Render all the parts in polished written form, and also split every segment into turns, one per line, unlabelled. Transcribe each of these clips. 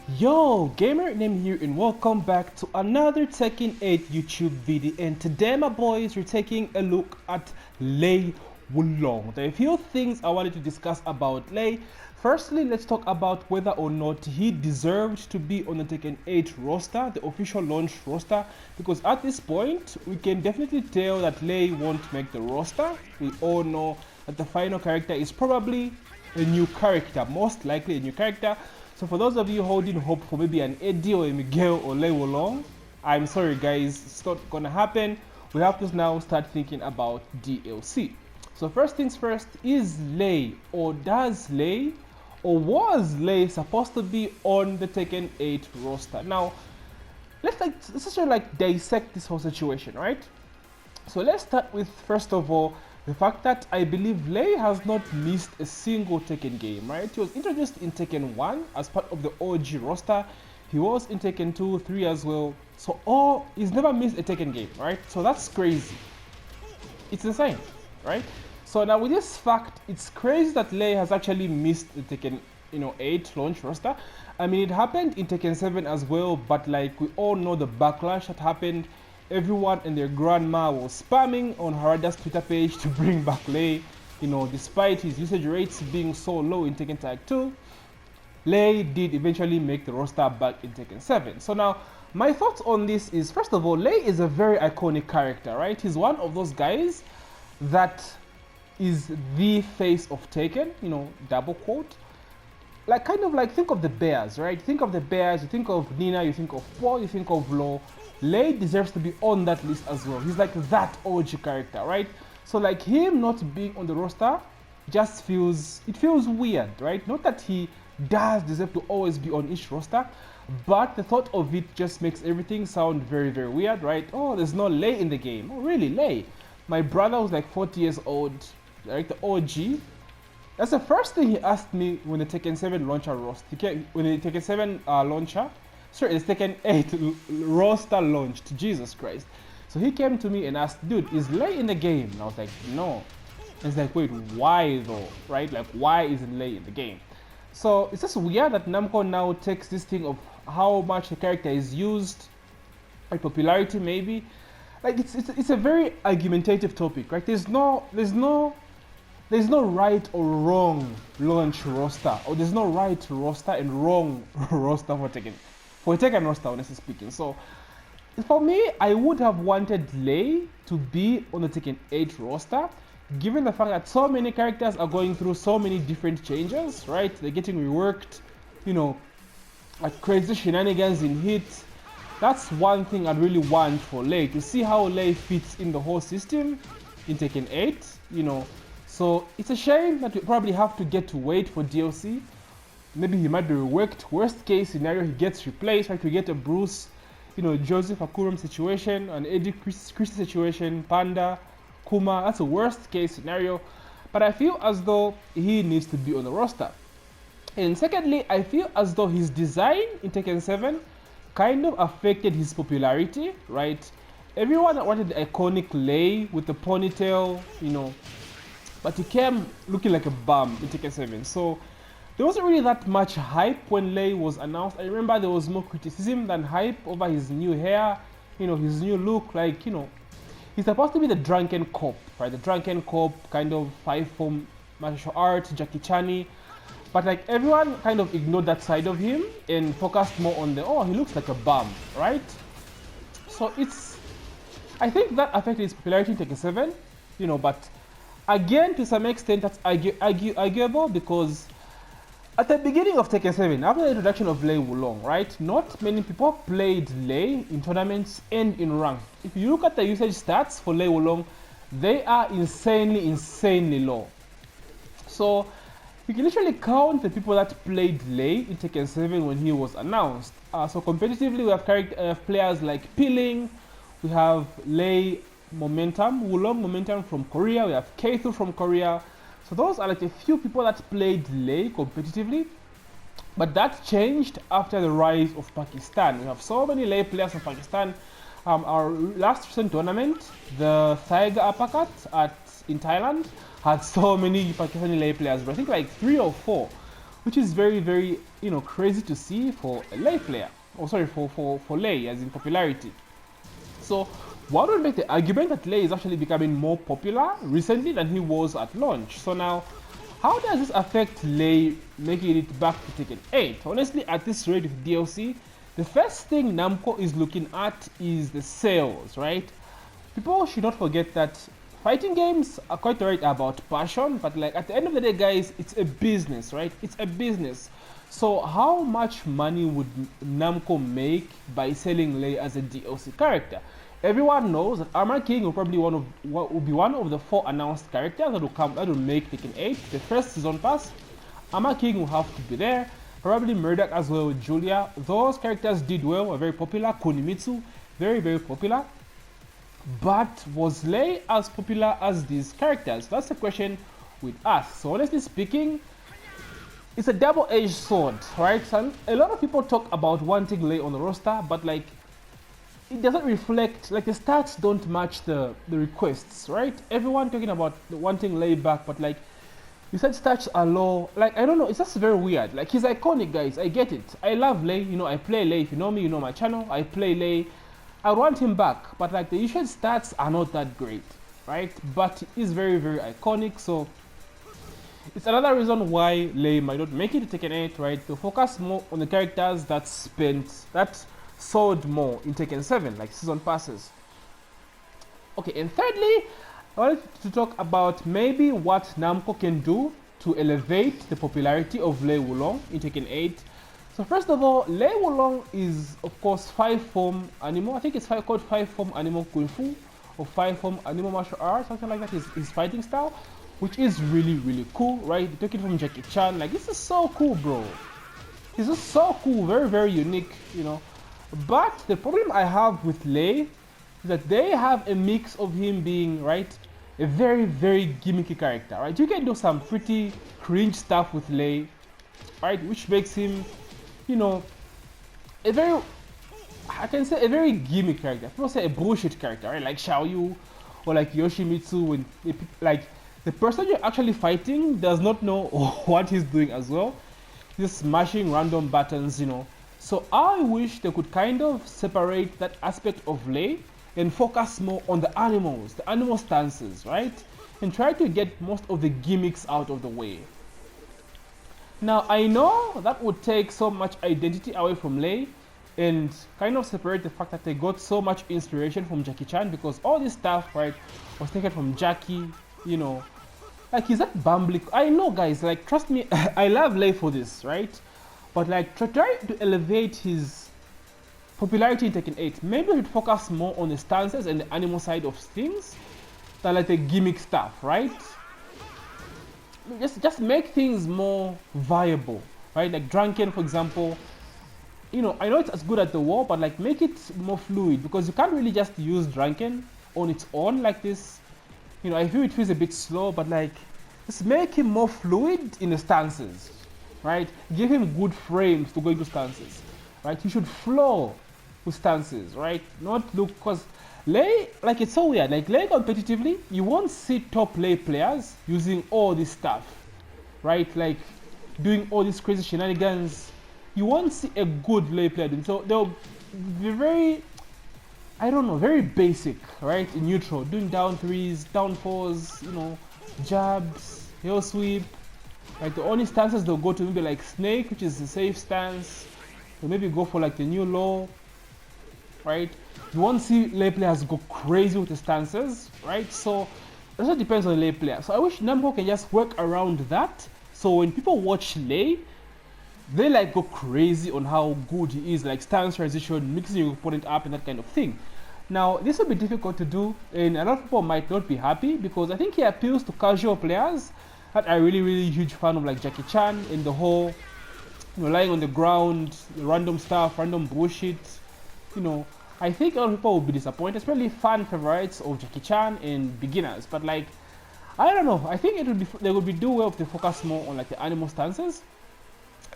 Yo, gamer name here and welcome back to another Tekken 8 YouTube video, and today my boys we're taking a look at Wulong. There are a few things I wanted to discuss about Lei. Firstly, let's talk about whether or not he deserved to be on the Tekken 8 roster, the official launch roster, because at this point we can definitely tell that Lei won't make the roster. We all know that the final character is probably a new character, most likely a new character. So for those of you holding hope for maybe an Eddie or a Miguel or Lei Wulong, I'm sorry guys, it's not gonna happen. We have to now start thinking about DLC. So first things first, is Lei or does Lei or was Lei supposed to be on the Tekken 8 roster? Now, let's just like dissect this whole situation, right? So let's start with, first of all, the fact that I believe Lei has not missed a single Tekken game, right? He was introduced in Tekken 1 as part of the OG roster. He was in Tekken 2, 3 as well. So he's never missed a Tekken game, right? So that's crazy. It's insane, right? So now with this fact, it's crazy that Lei has actually missed the Tekken 8 launch roster. I mean, it happened in Tekken 7 as well, but like we all know the backlash that happened. Everyone and their grandma was spamming on Harada's Twitter page to bring back Lei. Despite his usage rates being so low in Tekken Tag 2, Lei did eventually make the roster back in Tekken 7. So now, my thoughts on this is, first of all, Lei is a very iconic character, right? He's one of those guys that is the face of Tekken, double quote. Like, kind of like, think of the Bears, right? Think of the Bears, you think of Nina, you think of Paul, you think of Lo. Lei deserves to be on that list as well. He's like that OG character, right? So like him not being on the roster just feels weird, right? Not that he does deserve to always be on each roster, but the thought of it just makes everything sound very, very weird, right? Oh, there's no Lei in the game. Oh, really, Lei? My brother was like 40 years old, right? The OG. That's the first thing he asked me when the Tekken 7 launcher roster, when the Tekken 7 launcher, sorry, it's Tekken 8 roster launched. Jesus Christ. So he came to me and asked, dude, is Lei in the game? And I was like, no. And he's like, wait, why though? Right? Like, why isn't Lei in the game? So it's just weird that Namco now takes this thing of how much the character is used, like popularity maybe. Like it's a very argumentative topic, right? There's no right or wrong launch roster, or there's no right roster and wrong roster for Tekken. For Tekken roster, honestly speaking. So, for me, I would have wanted Lei to be on the Tekken 8 roster, given the fact that so many characters are going through so many different changes, right? They're getting reworked, like crazy shenanigans in hits. That's one thing I'd really want for Lei, to see how Lei fits in the whole system in Tekken 8, So, it's a shame that we probably have to get to wait for DLC. Maybe he might be reworked. Worst case scenario, he gets replaced. Like we get a Bruce, Joseph Akurum situation, an Eddie Christie situation, Panda, Kuma. That's a worst case scenario. But I feel as though he needs to be on the roster. And secondly, I feel as though his design in Tekken 7 kind of affected his popularity, right? Everyone wanted the iconic Lei with the ponytail, but he came looking like a bum in Tekken 7. So there wasn't really that much hype when Lei was announced. I remember there was more criticism than hype over his new hair, his new look. Like, he's supposed to be the drunken cop, right? The drunken cop, kind of five-form martial arts, Jackie Chan-y. But like everyone kind of ignored that side of him and focused more on he looks like a bum, right? So I think that affected his popularity in Tekken 7, but again, to some extent, that's arguable because at the beginning of Tekken 7, after the introduction of Lei Wulong, right, not many people played Lei in tournaments and in rank. If you look at the usage stats for Lei Wulong, they are insanely low. So you can literally count the people that played Lei in Tekken 7 when he was announced. So competitively, we have players like Peeling, we have Lei Wulong Momentum from Korea, we have Keithu from Korea. So those are like a few people that played Lei competitively, but that changed after the rise of Pakistan. We have so many Lei players from Pakistan. Our last recent tournament, the Tiger Uppercut in Thailand, had so many Pakistani Lei players, but I think like 3 or 4. which is very, very, crazy to see for a Lei player. Oh, sorry, for Lei, as in popularity. So one would make the argument that Lei is actually becoming more popular recently than he was at launch. So now, how does this affect Lei making it back to Tekken 8? Honestly, at this rate with DLC, the first thing Namco is looking at is the sales, right? People should not forget that fighting games are quite right about passion, but like at the end of the day, guys, it's a business, right? It's a business. So how much money would Namco make by selling Lei as a DLC character? Everyone knows that Armor King will probably be one of the 4 announced characters that will make Tekken 8 the first season pass. Armor King will have to be there. Probably Murdoch as well with Julia. Those characters did well, were very popular. Kunimitsu, very, very popular. But was Lei as popular as these characters? That's the question with us. So honestly speaking, it's a double-edged sword, right? So a lot of people talk about wanting Lei on the roster, but like it doesn't reflect, like the stats don't match the requests, right? Everyone talking about wanting Lei back, but like you said stats are low. Like I don't know, it's just very weird. Like he's iconic, guys. I get it. I love Lei. I play Lei. If you know me, you know my channel. I play Lei. I want him back, but like the usual stats are not that great, right? But he's very, very iconic. So it's another reason why Lei might not make it to Tekken 8, right? To focus more on the characters that sold more in Tekken 7, like season passes. Okay, and thirdly, I wanted to talk about maybe what Namco can do to elevate the popularity of Lei Wulong in Tekken 8. So first of all, Lei Wulong is of course 5-form animo. I think it's called 5-form animo kung fu or 5-form animo martial arts, something like that. His fighting style, which is really, really cool, right? They took it from Jackie Chan. Like this is so cool, bro. This is so cool, very, very unique, But the problem I have with Lei is that they have a mix of him being, right, a very, very gimmicky character, right? You can do some pretty cringe stuff with Lei, right, which makes him, a very, I can say a very gimmick character. People say a bullshit character, right? Like Xiaoyu or like Yoshimitsu, when like the person you're actually fighting does not know what he's doing as well. He's smashing random buttons, So I wish they could kind of separate that aspect of Lei and focus more on the animal stances, right? And try to get most of the gimmicks out of the way. Now, I know that would take so much identity away from Lei and kind of separate the fact that they got so much inspiration from Jackie Chan, because all this stuff, right, was taken from Jackie, Like, is that bumbling? I know, guys, like, trust me, I love Lei for this, right? But, like, try to elevate his popularity in Tekken 8. Maybe we should focus more on the stances and the animal side of things than, like, the gimmick stuff, right? Just make things more viable, right? Like Drunken, for example, I know it's as good at the war, but like make it more fluid, because you can't really just use Drunken on its own like this. I feel it feels a bit slow, but like just make him more fluid in the stances, right? Give him good frames to go into stances, right? He should flow with stances, right? Not look, because Lei, like, it's so weird. Like, Lei competitively, you won't see top Lei players using all this stuff, right? Like, doing all these crazy shenanigans. You won't see a good Lei player doing so. They'll be very, I don't know, very basic, right? In neutral, doing down threes, down fours, jabs, heel sweep. Like, the only stances they'll go to maybe like Snake, which is the safe stance. Or maybe go for like the new low, right? You won't see Lei players go crazy with the stances, right? So it also depends on the Lei player. So I wish Namco can just work around that. So when people watch Lei, they like go crazy on how good he is, like stance transition, mixing your opponent up and that kind of thing. Now this will be difficult to do, and a lot of people might not be happy, because I think he appeals to casual players that are really, really huge fan of like Jackie Chan and the whole, lying on the ground, random stuff, random bullshit, I think a lot of people will be disappointed, especially fan favorites of Jackie Chan and beginners. But like, I don't know. I think they would be do well if they focus more on like the animal stances.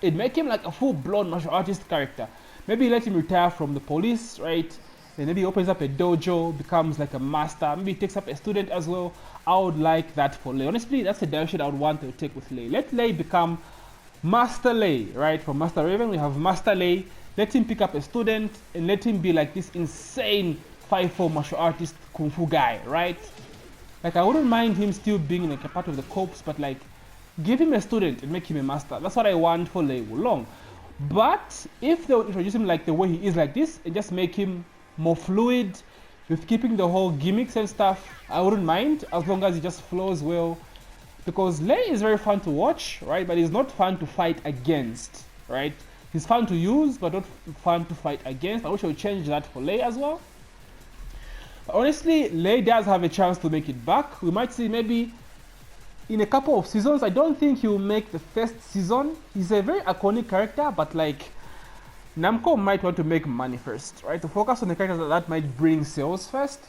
It make him like a full-blown martial artist character. Maybe let him retire from the police, right? And maybe he opens up a dojo, becomes like a master. Maybe he takes up a student as well. I would like that for Lei. Honestly, that's the direction I would want to take with Lei. Let Lei become Master Lei, right? From Master Raven, we have Master Lei. Let him pick up a student and let him be like this insane 5'4" martial artist kung fu guy, right? Like, I wouldn't mind him still being like a part of the corps, but like, give him a student and make him a master. That's what I want for Lei Wulong. But if they would introduce him like the way he is like this and just make him more fluid with keeping the whole gimmicks and stuff, I wouldn't mind, as long as he just flows well. Because Lei is very fun to watch, right? But he's not fun to fight against, right? He's fun to use, but not fun to fight against. I wish I would change that for Lei as well. But honestly, Lei does have a chance to make it back. We might see maybe in a couple of seasons. I don't think he'll make the first season. He's a very iconic character, but like, Namco might want to make money first, right? To focus on the characters that might bring sales first.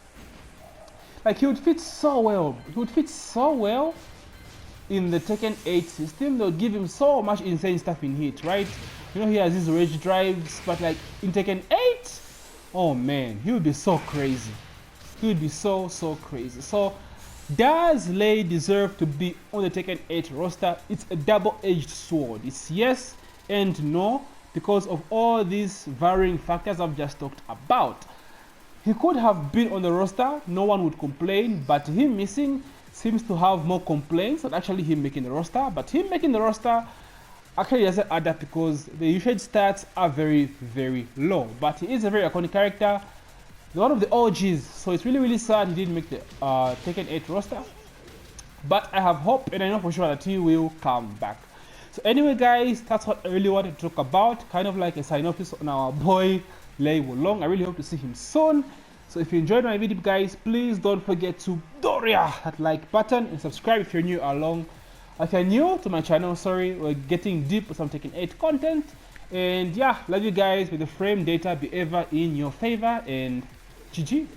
Like, he would fit so well. He would fit so well in the Tekken 8 system. They would give him so much insane stuff in Heat, right? You know, he has his rage drives, but like in Tekken 8, oh man, he would be so crazy. He would be so crazy. So, does Lei deserve to be on the Tekken 8 roster? It's a double-edged sword. It's yes and no, because of all these varying factors I've just talked about. He could have been on the roster, no one would complain, but him missing seems to have more complaints than actually him making the roster. But him making the roster actually doesn't add up because the usage stats are very low. But he is a very iconic character, one of the OGs, so it's really sad he didn't make the Tekken 8 roster. But I have hope, and I know for sure that he will come back. So anyway guys, that's what I really wanted to talk about, kind of like a synopsis on our boy Lei Wulong. I really hope to see him soon. So if you enjoyed my video guys, please don't forget to Doria that like button and subscribe if you're new along. If you're new to my channel, sorry, we're getting deep with some Tekken 8 content. And yeah, love you guys. May the frame data be ever in your favor, and GG.